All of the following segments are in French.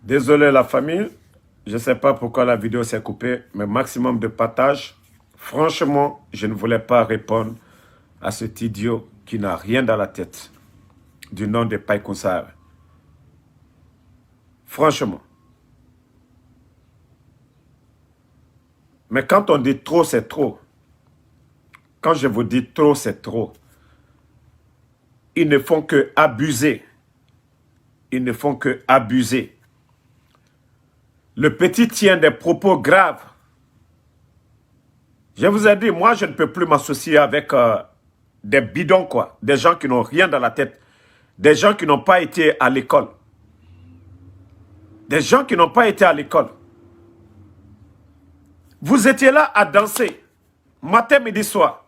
Désolé la famille, je ne sais pas pourquoi la vidéo s'est coupée, mais maximum de partage. Franchement, je ne voulais pas répondre à cet idiot qui n'a rien dans la tête, du nom de Pai Kounsare. Franchement. Mais quand on dit trop, c'est trop. Quand je vous dis trop, c'est trop. Ils ne font que abuser. Ils ne font que abuser. Le petit tient des propos graves. Je vous ai dit, moi, je ne peux plus m'associer avec des bidons, quoi. Des gens qui n'ont rien dans la tête. Des gens qui n'ont pas été à l'école. Des gens qui n'ont pas été à l'école. Vous étiez là à danser, matin, midi, soir.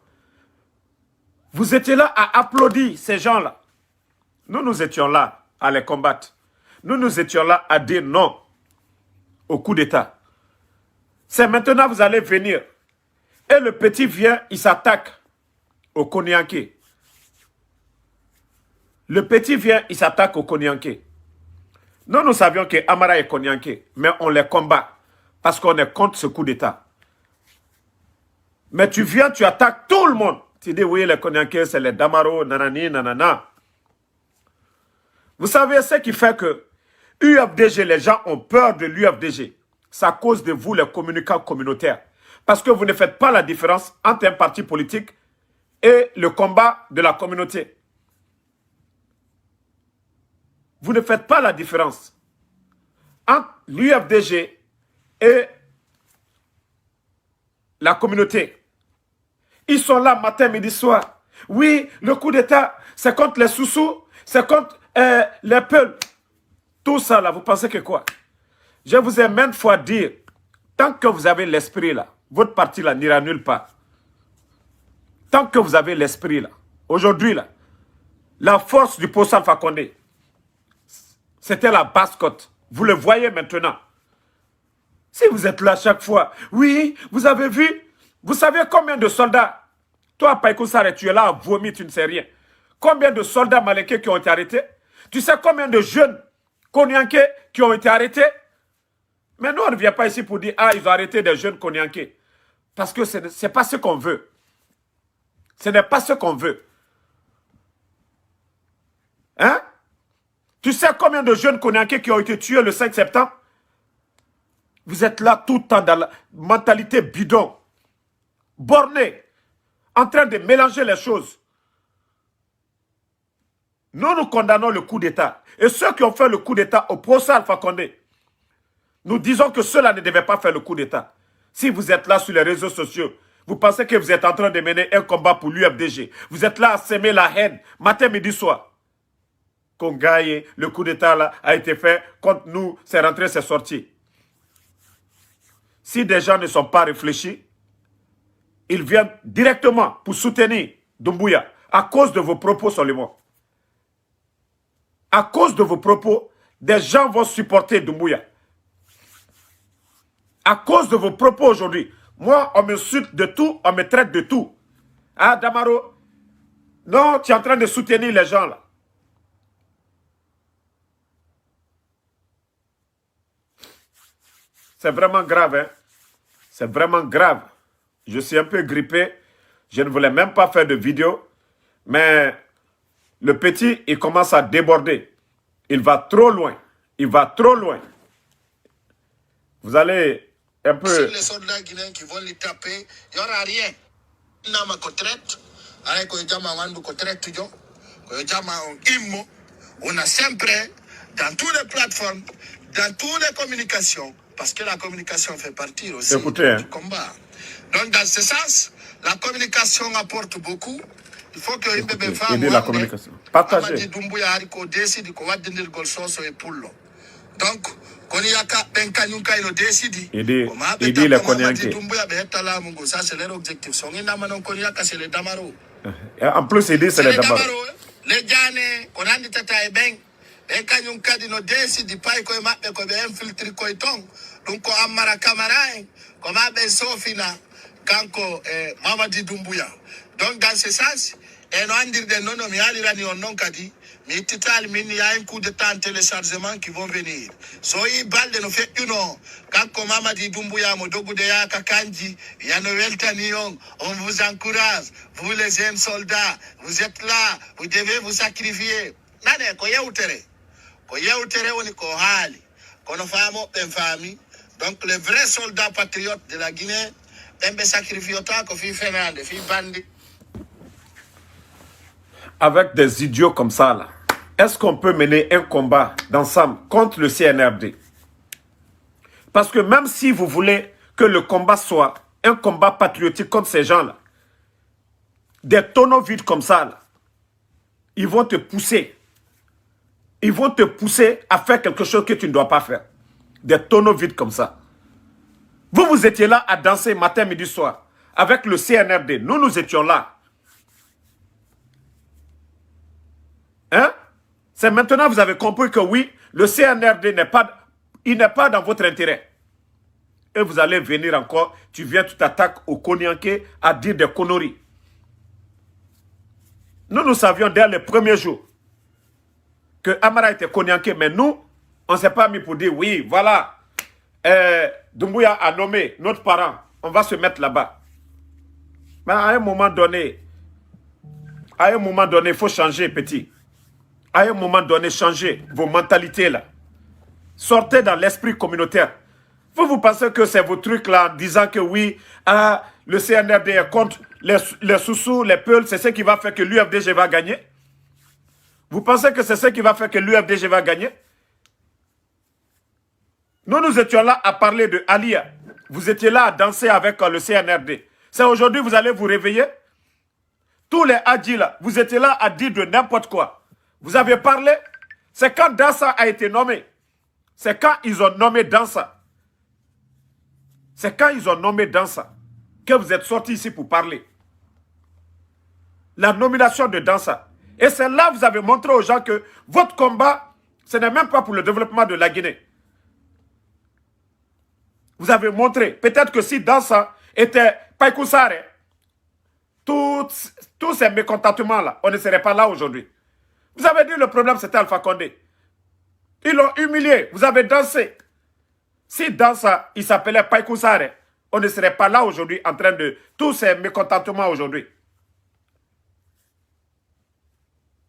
Vous étiez là à applaudir ces gens-là. Nous étions là à les combattre. Nous étions là à dire non au coup d'État. C'est maintenant que vous allez venir. Et le petit vient, il s'attaque au Konyanké. Le petit vient, il s'attaque au Konyanké. Nous savions que Amara est Konyanké, mais on les combat parce qu'on est contre ce coup d'État. Mais tu viens, tu attaques tout le monde. Tu dis, oui, les Konyanké, c'est les Damaro, nanani, nanana. Vous savez ce qui fait que UFDG, les gens ont peur de l'UFDG. C'est à cause de vous, les communicants communautaires. Parce que vous ne faites pas la différence entre un parti politique et le combat de la communauté. Vous ne faites pas la différence entre l'UFDG et la communauté. Ils sont là matin, midi, soir. Oui, le coup d'État, c'est contre les sous-sous, c'est contre les peuls. Tout ça là, vous pensez que quoi? Je vous ai maintes fois dit, tant que vous avez l'esprit là, votre parti là n'ira nulle part. Tant que vous avez l'esprit là, aujourd'hui là, la force du Posan Fakonde, c'était la basse-côte. Vous le voyez maintenant. Si vous êtes là chaque fois, oui, vous avez vu, vous savez combien de soldats, toi Pai Kounsare, tu es là à vomir, tu ne sais rien. Combien de soldats malékés qui ont été arrêtés? Tu sais combien de jeunes Konyanké qui ont été arrêtés? Mais nous, on ne vient pas ici pour dire, ah, ils ont arrêté des jeunes Konyanké. Parce que ce n'est pas ce qu'on veut. Ce n'est pas ce qu'on veut. Hein? Tu sais combien de jeunes Konyanké qui ont été tués le 5 septembre? Vous êtes là tout le temps dans la mentalité bidon, bornée, en train de mélanger les choses. Nous condamnons le coup d'État. Et ceux qui ont fait le coup d'État au procès Alpha Condé, nous disons que ceux-là ne devaient pas faire le coup d'État. Si vous êtes là sur les réseaux sociaux, vous pensez que vous êtes en train de mener un combat pour l'UFDG. Vous êtes là à s'aimer la haine, matin, midi, soir. Qu'on gagne, le coup d'État là a été fait contre nous, c'est rentré, c'est sorti. Si des gens ne sont pas réfléchis, ils viennent directement pour soutenir Doumbouya à cause de vos propos seulement. À cause de vos propos, des gens vont supporter Doumbouya. À cause de vos propos aujourd'hui, moi, on me sulte de tout, on me traite de tout. Ah, Damaro, non, tu es en train de soutenir les gens là. C'est vraiment grave, hein. C'est vraiment grave. Je suis un peu grippé. Je ne voulais même pas faire de vidéo. Mais le petit, il commence à déborder. Il va trop loin. Il va trop loin. Vous allez un peu... Si les soldats guinéens qui vont les taper, il n'y aura rien. On a sempre, dans toutes les plateformes, dans toutes les communications, parce que la communication fait partie aussi du combat. Donc, dans ce sens, la communication apporte beaucoup. Il faut que les femmes la communication. Partagez. Donc, quand il y a Benkanyuka, il décide. Aider les Konyanké. Ça, c'est leur objectif. En plus, aider, c'est les Damaro. Les Djane, on a dit Tata et Ben. Benkanyuka, il décide. Pas qu'on m'a infiltré Koitong. Donc, on a Mara Kamarain. Comme a Ben Sofina. Kanko Mamadi Doumbouya. Donc, dans ce sens, Et non, dire de non, mais il y a non kadi. Mais il y a un coup de temps de téléchargement qui vont venir. So, il balle de nous fait une quand comme Amadi Doumbouya, Modogu de Yaka Kanji, Yanoël Tanion, on vous encourage, vous les jeunes soldats, vous êtes là, vous devez vous sacrifier. Nane, koye utere. Koye utere, on est kohali. Kono famo, en famille. Donc, les vrais soldats patriotes de la Guinée, ils sacrifient autant que Fi Fernandez, Fi Bandi. Avec des idiots comme ça, là, est-ce qu'on peut mener un combat d'ensemble contre le CNRD? Parce que même si vous voulez que le combat soit un combat patriotique contre ces gens-là, des tonneaux vides comme ça, là, ils vont te pousser. Ils vont te pousser à faire quelque chose que tu ne dois pas faire. Des tonneaux vides comme ça. Vous étiez là à danser matin, midi, soir avec le CNRD. Nous étions là. Hein? C'est maintenant que vous avez compris que oui, le CNRD n'est pas dans votre intérêt. Et vous allez venir encore, tu viens, tu t'attaques au Konyanké à dire des conneries. Nous savions dès les premiers jours que Amara était Konyanké, mais nous, on ne s'est pas mis pour dire oui, voilà, Doumbouya a nommé notre parent, on va se mettre là-bas. Mais à un moment donné, il faut changer, petit. À un moment donné, changez vos mentalités là. Sortez dans l'esprit communautaire. Vous pensez que c'est vos trucs là en disant que oui, le CNRD est contre les sous-sous, les peuls, c'est ce qui va faire que l'UFDG va gagner? Vous pensez que c'est ce qui va faire que l'UFDG va gagner? Nous étions là à parler de Alia. Vous étiez là à danser avec le CNRD. C'est aujourd'hui vous allez vous réveiller? Tous les Hadji là, vous étiez là à dire de n'importe quoi. Vous avez parlé, c'est quand Dansa a été nommé. C'est quand ils ont nommé Dansa. C'est quand ils ont nommé Dansa que vous êtes sortis ici pour parler. La nomination de Dansa. Et c'est là que vous avez montré aux gens que votre combat, ce n'est même pas pour le développement de la Guinée. Vous avez montré, peut-être que si Dansa était Païkoussare, tous ces mécontentements-là, on ne serait pas là aujourd'hui. Vous avez dit le problème c'était Alpha Condé. Ils l'ont humilié, vous avez dansé. Si Dansa, il s'appelait Païkoussare, on ne serait pas là aujourd'hui en train de tous ces mécontentements aujourd'hui.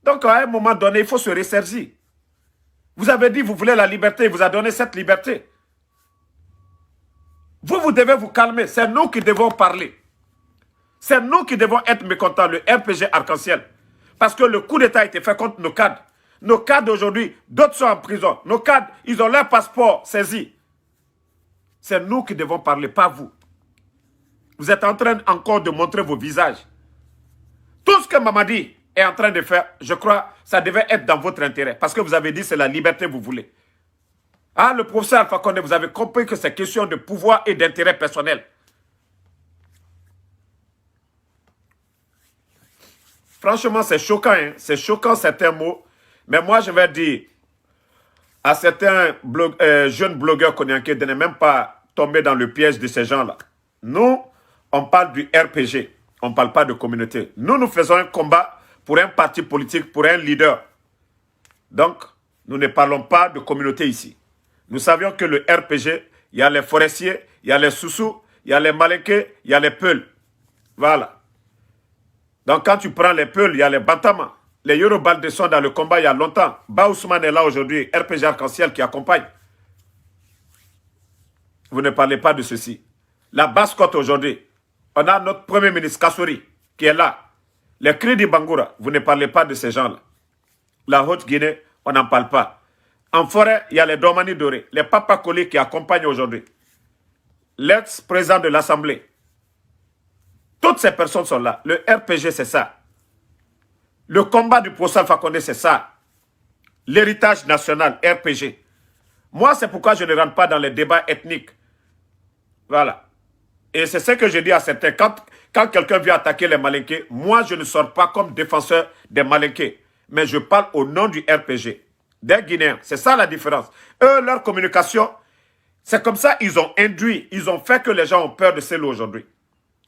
Donc à un moment donné, il faut se ressaisir. Vous avez dit vous voulez la liberté, il vous a donné cette liberté. Vous devez vous calmer, c'est nous qui devons parler. C'est nous qui devons être mécontents, le RPG Arc-en-Ciel. Parce que le coup d'État a été fait contre nos cadres. Nos cadres aujourd'hui, d'autres sont en prison. Nos cadres, ils ont leur passeport saisi. C'est nous qui devons parler, pas vous. Vous êtes en train encore de montrer vos visages. Tout ce que Mamadi est en train de faire, je crois, ça devait être dans votre intérêt. Parce que vous avez dit c'est la liberté que vous voulez. Ah, le professeur Alpha Condé, vous avez compris que c'est question de pouvoir et d'intérêt personnel. Franchement, c'est choquant, hein? C'est choquant certains mots. Mais moi, je vais dire à certains jeunes blogueurs konyankais de ne même pas tomber dans le piège de ces gens-là. Nous, on parle du RPG. On ne parle pas de communauté. Nous faisons un combat pour un parti politique, pour un leader. Donc, nous ne parlons pas de communauté ici. Nous savions que le RPG, il y a les forestiers, il y a les Soussous, il y a les Malinké, il y a les Peuls. Voilà. Donc quand tu prends les Peuls, il y a les Bantama. Les Yorubalde sont dans le combat il y a longtemps. Ba Ousmane est là aujourd'hui, RPG Arc-en-Ciel qui accompagne. Vous ne parlez pas de ceci. La Basse-Côte aujourd'hui, on a notre premier ministre Kassouri qui est là. Les Kridi Bangoura, vous ne parlez pas de ces gens-là. La Haute-Guinée, on n'en parle pas. En forêt, il y a les Domani Doré, les Papakoli qui accompagnent aujourd'hui. L'ex-président de l'Assemblée. Toutes ces personnes sont là. Le RPG, c'est ça. Le combat du professeur Alpha Condé, c'est ça. L'héritage national, RPG. Moi, c'est pourquoi je ne rentre pas dans les débats ethniques. Voilà. Et c'est ce que je dis à certains. Quand quelqu'un vient attaquer les Malinké, moi, je ne sors pas comme défenseur des Malinké. Mais je parle au nom du RPG. Des Guinéens. C'est ça la différence. Eux, leur communication, c'est comme ça ils ont induit, ils ont fait que les gens ont peur de celle aujourd'hui.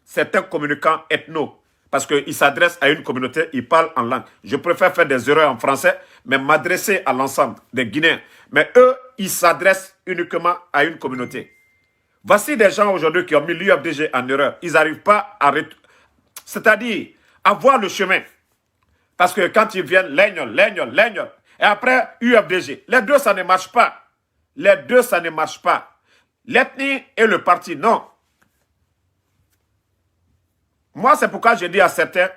Certains communicants ethno. Parce qu'il s'adresse à une communauté, il parle en langue. Je préfère faire des erreurs en français, mais m'adresser à l'ensemble des Guinéens. Mais eux, ils s'adressent uniquement à une communauté. Voici des gens aujourd'hui qui ont mis l'UFDG en erreur. Ils n'arrivent pas à... C'est-à-dire, à voir le chemin. Parce que quand ils viennent, l'aignol. Et après, UFDG. Les deux, ça ne marche pas. Les deux, ça ne marche pas. L'ethnie et le parti, non. Moi, c'est pourquoi je dis à certains,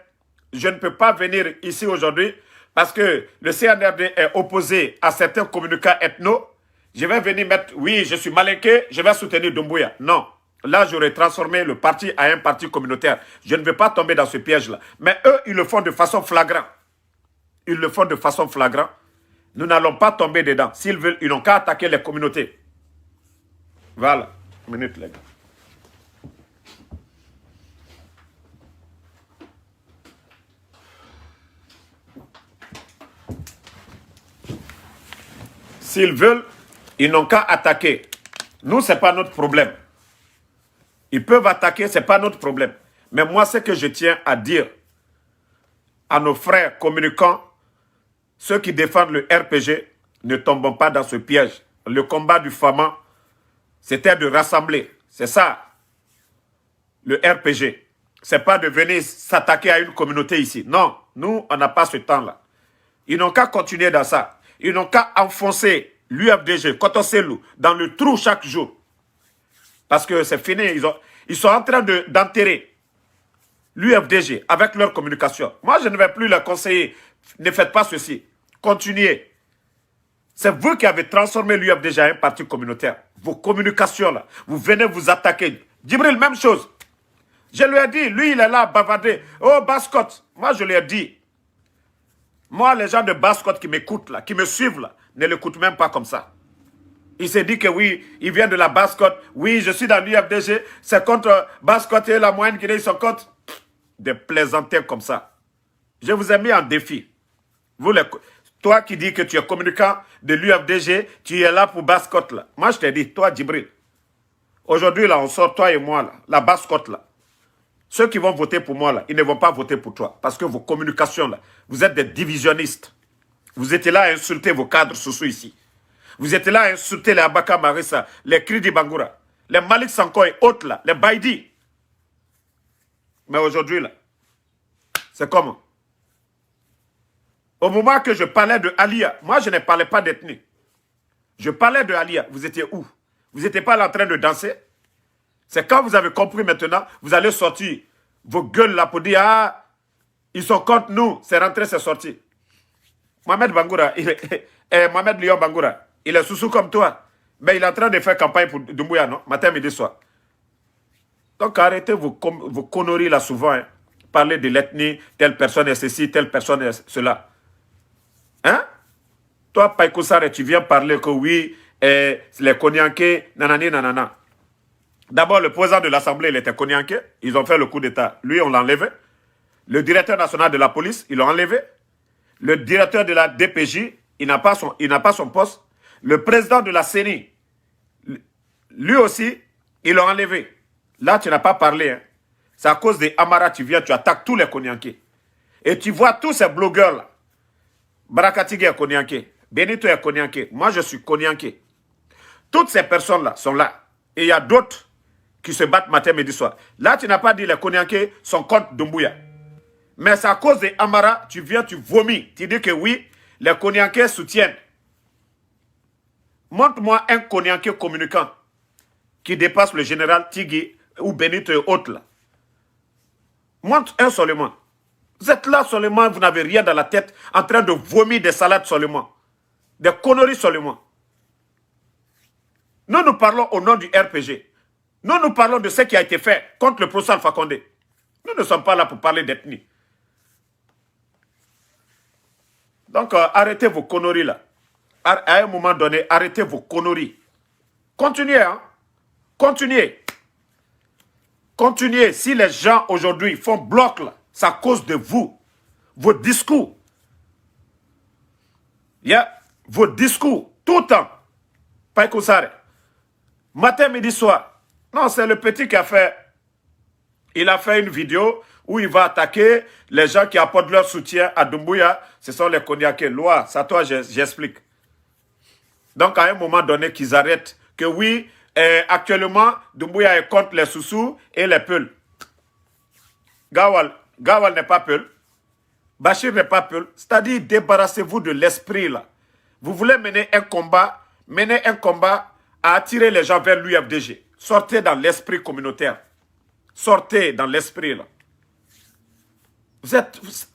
je ne peux pas venir ici aujourd'hui parce que le CNRD est opposé à certains communicants ethno. Je vais venir mettre, oui, je suis malinqué, je vais soutenir Doumbouya. Non. Là, j'aurais transformé le parti à un parti communautaire. Je ne veux pas tomber dans ce piège-là. Mais eux, ils le font de façon flagrante. Ils le font de façon flagrante. Nous n'allons pas tomber dedans. S'ils veulent, ils n'ont qu'à attaquer les communautés. Voilà. Une minute, les gars. S'ils veulent, ils n'ont qu'à attaquer. Nous, ce n'est pas notre problème. Ils peuvent attaquer, ce n'est pas notre problème. Mais moi, ce que je tiens à dire à nos frères communicants, ceux qui défendent le RPG, ne tombons pas dans ce piège. Le combat du Fama, c'était de rassembler. C'est ça, le RPG. Ce n'est pas de venir s'attaquer à une communauté ici. Non, nous, on n'a pas ce temps-là. Ils n'ont qu'à continuer dans ça. Ils n'ont qu'à enfoncer l'UFDG, Kotoselou, dans le trou chaque jour. Parce que c'est fini. Ils sont en train d'enterrer l'UFDG avec leur communication. Moi, je ne vais plus leur conseiller. Ne faites pas ceci. Continuez. C'est vous qui avez transformé l'UFDG en un parti communautaire. Vos communications, là, vous venez vous attaquer. Djibril, même chose. Je lui ai dit, lui, il est là à bavarder. Oh, Basse-Côte. Moi, je lui ai dit. Moi, les gens de Basse-Côte qui m'écoutent, là, qui me suivent, là, ne l'écoutent même pas comme ça. Il s'est dit que oui, il vient de la Basse-Côte. Oui, je suis dans l'UFDG. C'est contre Basse-Côte et la moyenne Guinée, ils sont contre. Des plaisanteries comme ça. Je vous ai mis en défi. Vous, toi qui dis que tu es communicant de l'UFDG, tu es là pour Basse-Côte, là. Moi, je t'ai dit, toi, Djibril. Aujourd'hui, là, on sort, toi et moi, là, la Basse-Côte, là. Ceux qui vont voter pour moi, là, ils ne vont pas voter pour toi. Parce que vos communications, là, vous êtes des divisionnistes. Vous étiez là à insulter vos cadres sous ici. Vous étiez là à insulter les Abaka Marissa, les Kridi Bangoura, les Malik Sanko et autres, là, les Baïdi. Mais aujourd'hui, là, c'est comment? Au moment que je parlais de Alia, moi, je ne parlais pas d'ethnie. Je parlais de Alia. Vous étiez où? Vous n'étiez pas là en train de danser? C'est quand vous avez compris maintenant, vous allez sortir vos gueules là pour dire, ah, ils sont contre nous. C'est rentré, c'est sorti. Mohamed Bangoura, Mohamed Lyon Bangoura, il est sous comme toi. Mais il est en train de faire campagne pour Doumbouya, non? Matin, midi, soir. Donc arrêtez vos conneries là souvent. Hein. Parlez de l'ethnie, telle personne est ceci, telle personne est cela. Hein? Toi, Païkoussare, tu viens parler que oui, les Konyanké, nanani, nanana. D'abord, le président de l'Assemblée, il était Konyanké. Ils ont fait le coup d'État. Lui, on l'a enlevé. Le directeur national de la police, ils l'ont enlevé. Le directeur de la DPJ, il n'a pas son poste. Le président de la CENI, lui aussi, ils l'ont enlevé. Là, tu n'as pas parlé. Hein. C'est à cause des Amara, tu viens, tu attaques tous les Konyanké. Et tu vois tous ces blogueurs-là. Barakatige est Konyanké. Benito est Konyanké. Moi, je suis Konyanké. Toutes ces personnes-là sont là. Et il y a d'autres qui se battent matin, midi, soir. Là, tu n'as pas dit les Konyanké sont contre Doumbouya. Mais c'est à cause des Amara, tu viens, tu vomis. Tu dis que oui, les Konyanké soutiennent. Montre-moi un Konyanké communicant qui dépasse le général Tigui ou Benito et autres là. Montre un seulement. Vous êtes là seulement, vous n'avez rien dans la tête, en train de vomir des salades seulement. Des conneries seulement. Nous parlons au nom du RPG. Nous parlons de ce qui a été fait contre le professeur Alpha Condé. Nous ne sommes pas là pour parler d'ethnie. Donc, arrêtez vos conneries là. À un moment donné, arrêtez vos conneries. Continuez, hein. Continuez. Continuez. Si les gens aujourd'hui font bloc là, c'est à cause de vous. Vos discours. Vos discours, tout le temps. Païkoussare. Matin, midi, soir. Non, c'est le petit qui a fait. Il a fait une vidéo où il va attaquer les gens qui apportent leur soutien à Doumbouya. Ce sont les Koniakais. Loi, ça toi, j'explique. Donc, à un moment donné, qu'ils arrêtent. Que oui, actuellement, Doumbouya est contre les Soussous et les Peuls. Gawal n'est pas Peul. Bachir n'est pas Peul. C'est-à-dire, débarrassez-vous de l'esprit là. Vous voulez mener un combat à attirer les gens vers l'UFDG. Sortez dans l'esprit communautaire. Sortez dans l'esprit là.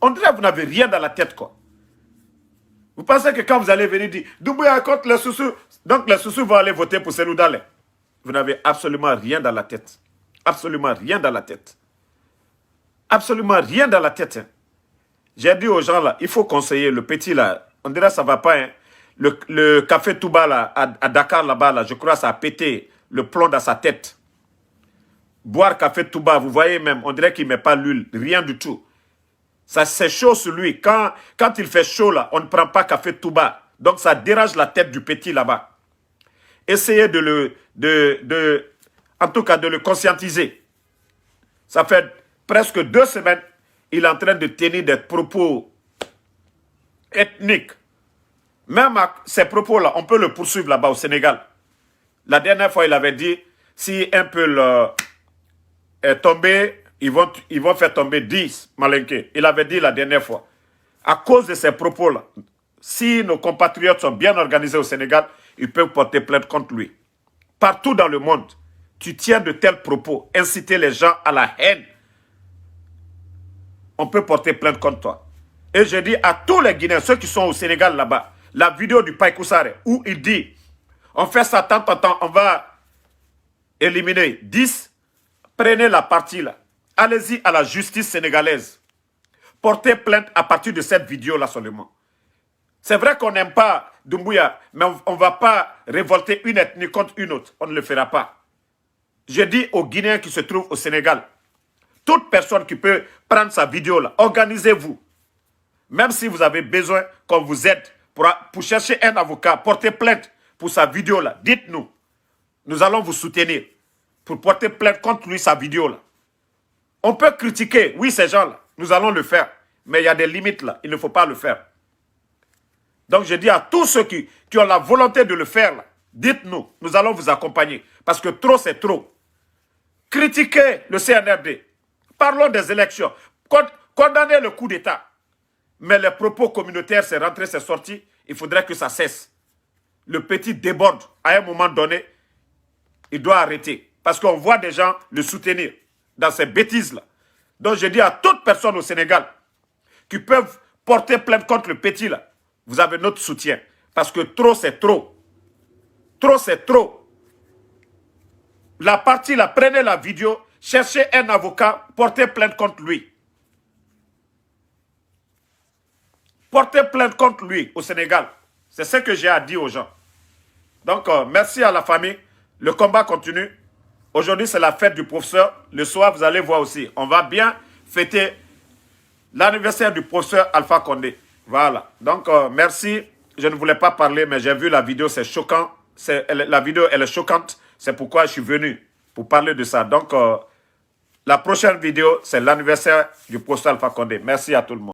On dirait que vous n'avez rien dans la tête quoi. Vous pensez que quand vous allez venir dire Doumbouya contre les Soussous, donc les Soussous vont aller voter pour Selou Dale. Vous n'avez absolument rien dans la tête. Absolument rien dans la tête. Absolument rien dans la tête. Hein. J'ai dit aux gens là, il faut conseiller le petit là. On dirait que ça ne va pas. Hein. Le café Touba là, à Dakar là-bas, là, je crois que ça a pété le plomb dans sa tête. Boire café Touba, vous voyez même, on dirait qu'il ne met pas l'huile, rien du tout. Ça c'est chaud sur lui. Quand il fait chaud là, on ne prend pas café Touba. Donc ça dérange la tête du petit là-bas. Essayez en tout cas de le conscientiser. Ça fait presque 2 semaines, il est en train de tenir des propos ethniques. Même à ces propos-là, on peut le poursuivre là-bas au Sénégal. La dernière fois, il avait dit, si un Peul est tombé, ils vont faire tomber 10 Malinké. Il avait dit la dernière fois. À cause de ces propos-là, si nos compatriotes sont bien organisés au Sénégal, ils peuvent porter plainte contre lui. Partout dans le monde, tu tiens de tels propos, inciter les gens à la haine. On peut porter plainte contre toi. Et je dis à tous les Guinéens, ceux qui sont au Sénégal là-bas, la vidéo du Paï Koussare, où il dit, on fait ça tant, on va éliminer 10, prenez la partie là. Allez-y à la justice sénégalaise. Portez plainte à partir de cette vidéo-là seulement. C'est vrai qu'on n'aime pas Doumbouya, mais on ne va pas révolter une ethnie contre une autre. On ne le fera pas. Je dis aux Guinéens qui se trouvent au Sénégal, toute personne qui peut prendre sa vidéo là, organisez-vous. Même si vous avez besoin qu'on vous aide pour chercher un avocat, porter plainte pour sa vidéo là, dites-nous. Nous allons vous soutenir pour porter plainte contre lui, sa vidéo là. On peut critiquer, oui, ces gens-là, nous allons le faire. Mais il y a des limites là, il ne faut pas le faire. Donc je dis à tous ceux qui ont la volonté de le faire là, dites-nous, nous allons vous accompagner. Parce que trop, c'est trop. Critiquez le CNRD. Parlons des élections. Condamnez le coup d'État. Mais les propos communautaires, c'est rentré, c'est sorti. Il faudrait que ça cesse. Le petit déborde. À un moment donné, il doit arrêter. Parce qu'on voit des gens le soutenir dans ces bêtises-là. Donc je dis à toute personne au Sénégal qui peuvent porter plainte contre le petit là, vous avez notre soutien. Parce que trop, c'est trop. Trop, c'est trop. La partie là, prenez la vidéo, cherchez un avocat, portez plainte contre lui. Portez plainte contre lui au Sénégal. C'est ce que j'ai à dire aux gens. Donc, merci à la famille. Le combat continue. Aujourd'hui, c'est la fête du professeur. Le soir, vous allez voir aussi. On va bien fêter l'anniversaire du professeur Alpha Condé. Voilà. Donc, merci. Je ne voulais pas parler, mais j'ai vu la vidéo, c'est choquant. La vidéo, elle est choquante. C'est pourquoi je suis venu pour parler de ça. Donc, la prochaine vidéo, c'est l'anniversaire du professeur Alpha Condé. Merci à tout le monde.